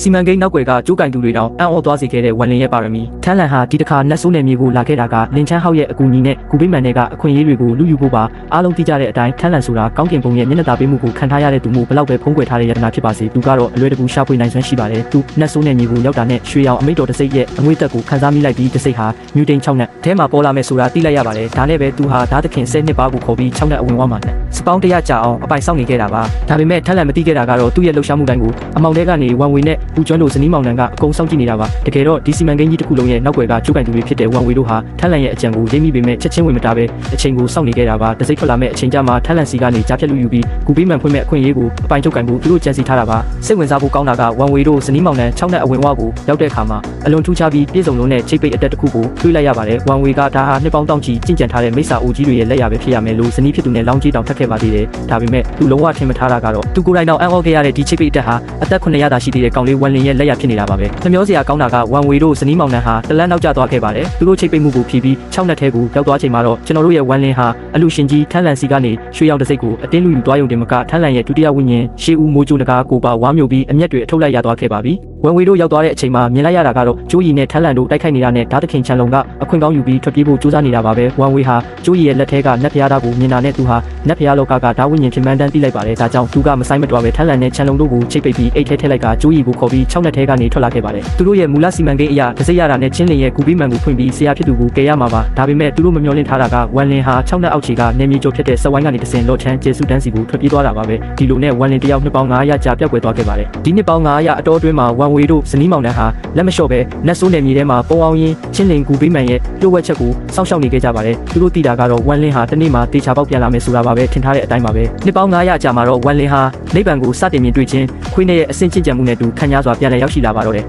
စီမံကိန်းနောက်ွယ်ကကျိုးကင်သူတွေတောင်အံ့ဩသွားစေခဲ့တဲ့ဝမ်လင်ရဲ့ပါရမီထန်းလန်ဟာဒီတစ်ခါနတ်ဆိုးနယ်မြေကိုလာခဲ့တာကလင်ချန်းဟောက်ရဲ့အကူအညီနဲ့ဂူပိမန်တွေကအခွင့်အရေးတွေကိုလူယူဖို့ပါအားလုံးသိကြတဲ့အတိုင်းထန်းလန်ဆိုတာကောင်းကင်ဘုံရဲ့မျက်နှာသာပေးမှုကိုခံထားရတဲ့သူမျိုးဘလောက်ပဲဖုံးကွယ်ထားတဲ့ယတနာဖြစ်ပါစေသူကတော့အလွယ်တကူရှာဖွေနိုင်စွမ်းရှိပါတယ်သူနတ်ဆိုးနယ်မြေကိုရောက်တာနဲ့ရွှေရောင်အမိတ်တော်တစိမ့်ရဲ့အငွေ့တက်ကိုခန်းစားမိလိုက်ပြီးတစိမ့်ဟာမြူတိန်6နက်အဲမှာပေါ်လာမယ်ဆိုတာသိလိုက်ရပါတယ်ဒါနဲ့ပဲသူဟာဓာတ်သခင်10နှစ်ပါးကိုခေါ်ပြီး6နက်အဝင်ဝမှာနဲ့စပေါင်း100ကြာအောင်အပိုင်ဆောင်နေခဲ့တာပါဒါပေမဲ့ထန်းလန်မသိခဲ့တာကတော့သူ့ရဲ့လှုပ်ရှားမှုတိုင်းကိုအမောင်တဲကနေဝမ်ဝေနဲ့ပူကျွမ်းတို့ဇနီးမောင်နှံကအကုန်စောင့်ကြည့်နေတာပါတကယ်တော့ဒီစီမံကိန်းကြီးတစ်ခုလုံးရဲ့နောက်ွယ်ကကျိုးကင်သူတွေဖြစ်တဲ့ဝမ်ဝေတို့ဟာထန်းလန်ရဲ့အကြံကိုရိပ်မိပေမဲ့ချက်ချင်းဝင်မတာပဲအချိန်ကိုစောင့်နေခဲ့တာပါတစိမ့်ထွက်လာမဲ့အချိန်ကြာမှာထန်းလန်စီကနေကြားဖြတ်လူယူပြီးဂူပိမန်ဖွင့်မဲ့အခွင့်အရေးကိုအပိုင်ချုပ်ကင်ဖို့သူတို့ကြံစီထားတာပါစိတ်ဝင်စားဖို့ကောင်းတာကဝမ်ဝေတို့ဇနီးမောင်နှံ6နက်အဝင်ဝကိုရောက်တဲ့အခါမှာအလွန်ထူးခြားပြီးပြည်စုံလုံးနဲ့ချိတ်ပိတ်အတက်တစ်ခုကိုတွေးလိုက်ရပါတယ်ဝမ်ဝေကဒါဟာနှစ်ပေါင်းတောင်ချီကြင်ကြံထားတဲ့မိစ္ဆာအိုကြီးတွေရဲ့လက်ရပဲဖြစ်ရမယ်လို့ဇနီးဖြစ်သူနဲ့လောင်းကြီးတောင်ထပ်ခဲ့ပါသေးတယ်ဒါပေမဲ့သူလုံးဝထင်မထားတာကတော့သူကိုယ်တိုင်တော့အံ့ဩခဲ့ရတဲ့ဒီချိတ်ပိတ်အတက်ဟာအသက်900သာရှိသေးတဲ့ကောင်လေးဝမ်လင်ရဲ့လက်ရဖြစ်နေတာပါပဲနှမျောစရာကောင်းတာကဝမ်ဝေတို့ဇနီးမောင်နှံဟာတလန်းနောက်ကျသွားခဲ့ပါတယ်သူတို့ချိတ်ပိတ်မှုကိုဖြီးပြီး6နက်ထဲကိုရောက်သွားချိန်မှာတော့ကျွန်တော်တို့ရဲ့ဝမ်လင်ဟာအလူရှင်ကြီးထန်းလန်စီကနေရွှေရောင်တစိမ့်ကိုအတင်းလူယူသွားရုံတင်မကထန်းလန်ရဲ့ဒုတိယဝိညာဉ်ရှေးဦးမိုးကျိုးနဂါကိုပါဝါမျိုးပြီးအမျက်တွေအထုတ်လိုက်ရသွားခဲ့ပါပြီဝမ်ဝေတို့ရောက်သွားတဲ့အချိန်မှာမြင်လိုက်ရတာကတော့ကျိုးရီနဲ့ထန်းလန်တို့တိုက်ခိုက်နေတာနဲ့ဓာတ်သခင်ချန်လုံကအခွင့်ကောင်းယူပြီးထွက်ပြေးဖို့ကြိုးစားနေတာပါပဲဝမ်ဝေဟာကျိုးရီရဲ့လက်ထဲကနတ်ဖျားသားကိုမြင်တာနဲ့သူဟာနတ်ဖျားလောကကဓာတ်ဝိညာဉ်ဖြစ်မှန်းတမ်းသိလိုက်ပါတယ်ဒါကြောင့်သူကမဆိုင်မတော်ပဲထန်းလန်နဲ့ချန်လုံတို့ကိုချိတ်ပိတ်ပြီးအိတ်ထဲထည့်လိုက်ကကျိုးရီကိုခေါ်ပြီး6နက်ထဲကနေထွက်လာခဲ့ပါတယ်သူတို့ရဲ့မူလစီမံကိန်းအရာတစိမ့်ရတာနဲ့ချင်းလင်ရဲ့ဂူပိမန်ကိုဖွင့်ပြီးဆရာဖြစ်သူကိုကယ်ရမှာပါဒါပေမဲ့သူတို့မမျှော်လင့်ထားတာကဝမ်လင်ဟာ6နက်အောက်ခြေကနေမြေကျော်ဖြစ်တဲ့စဝိုင်းကနေတဆင်လော့ချန်ကျေစုတန်းစီကိုထွက်ပြေးသွားတာပါပဲဒီလိုနဲ့ဝမ်လင်တယောက်နှစ်ပေါင်း900ကြာပြောက်ကွယ်သွားခဲ့ပါတယ်ဒီနှစ်ပေါင်း900အတော်အတွင်းမှာဝမ်ဝေတို့ဇနီးမောင်နှံဟာလက်မလျှော့ပဲနတ်ဆိုးနယ်မြေထဲမှာပုံအောင်ရင်ချင်းလင်ဂူပိမန်ရဲ့လှုပ်ဝက်ချက်ကိုစောင့်ရှောက်နေခဲ့ကြပါတယ်သူတို့သိတာကတော့ဝမ်လင်ဟာတနေ့မှတေချာပေါက်ပြန်လာမယ်ဆိုတာပါပဲထင်ထားတဲ့အတိုင်းပါပဲနှစ်ပေါင်း900ကြာမှာတော့ဝမ်လင်ဟာနိဗ္ဗာန်ကိုစတင်မြင်တွေ့ခြင်းခွေးနဲ့ရဲ့အဆင့်ချင်းကြံမှုနဲ့တူခံရစွာပြန်လည်ရောက်ရှိလာပါတော့တယ်